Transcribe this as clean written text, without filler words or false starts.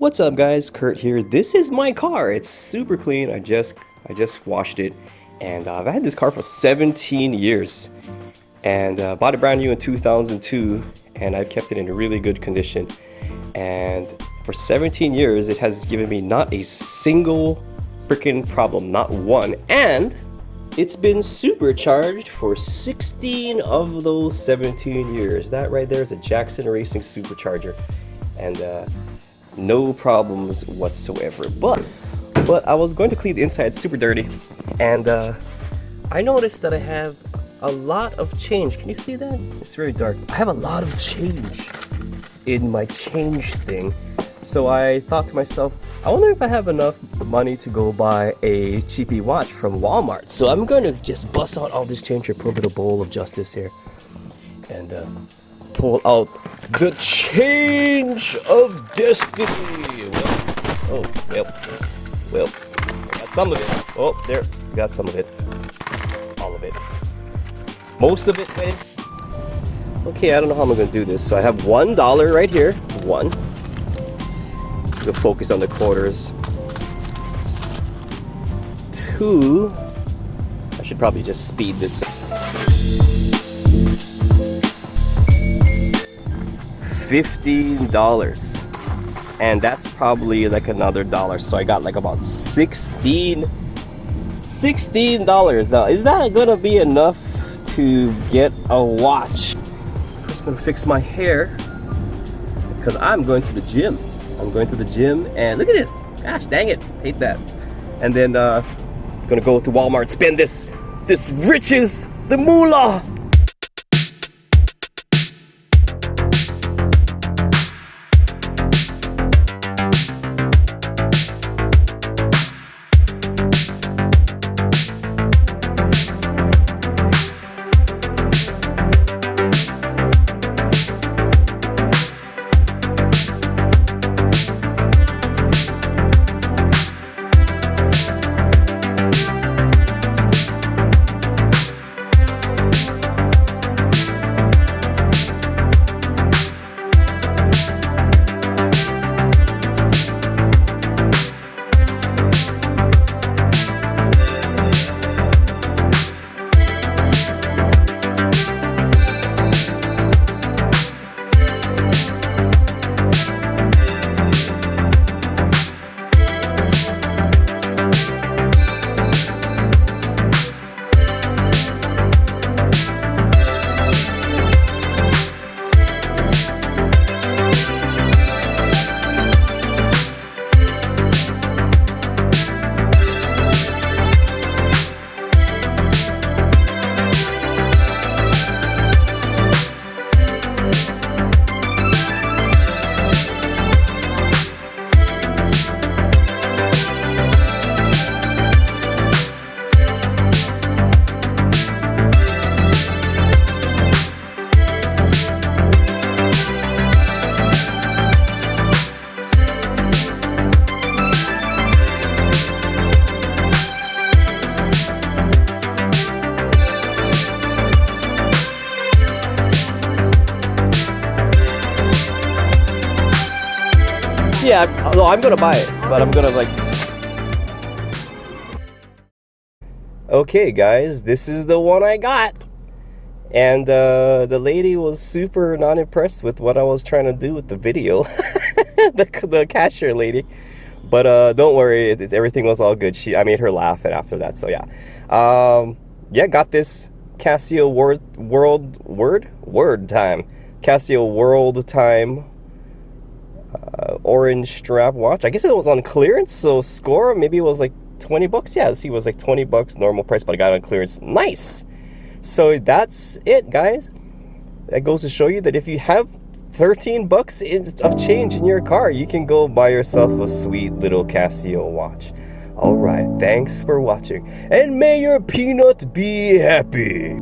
What's up guys, Kurt here. This is my car. It's super clean. I just washed it, and I've had this car for 17 years and bought it brand new in 2002, and I've kept it in really good condition. And for 17 years it has given me not a single freaking problem, not one. And it's been supercharged for 16 of those 17 years. That right there is a Jackson Racing supercharger, and no problems whatsoever. But I was going to clean the inside, super dirty, and I noticed that I have a lot of change. Can you see that? It's very dark. I have a lot of change in my change thing. So I thought to myself, I wonder if I have enough money to go buy a cheapy watch from Walmart. So I'm going to just bust out all this change here, put a little bowl of justice here, and pull out the change of destiny. Well, got some of it. Oh, there, got some of it. All of it. Most of it, babe. Okay, I don't know how I'm gonna do this. So I have $1 right here. One. We'll focus on the quarters. Two. I should probably just speed this up. $15, and that's probably like another $1, so I got like about $16. Now, is that gonna be enough to get a watch? First, I'm gonna fix my hair because I'm going to the gym. And look at this. Gosh dang it, hate that. And then gonna go to Walmart, spend this riches, the moolah. Yeah, no, I'm gonna buy it, but I'm gonna like... Okay guys, this is the one I got. And the lady was super not impressed with what I was trying to do with the video. the cashier lady. But don't worry, everything was all good. I made her laugh, and after that, so yeah. Yeah, got this Casio Word Time. Casio World Time orange strap watch. I guess it was on clearance, so score maybe it was like 20 bucks. Yeah, see, it was like 20 bucks normal price, but I got it on clearance. Nice. So that's it, guys. That goes to show you that if you have 13 bucks of change in your car, you can go buy yourself a sweet little Casio watch. All right, thanks for watching, and may your peanut be happy.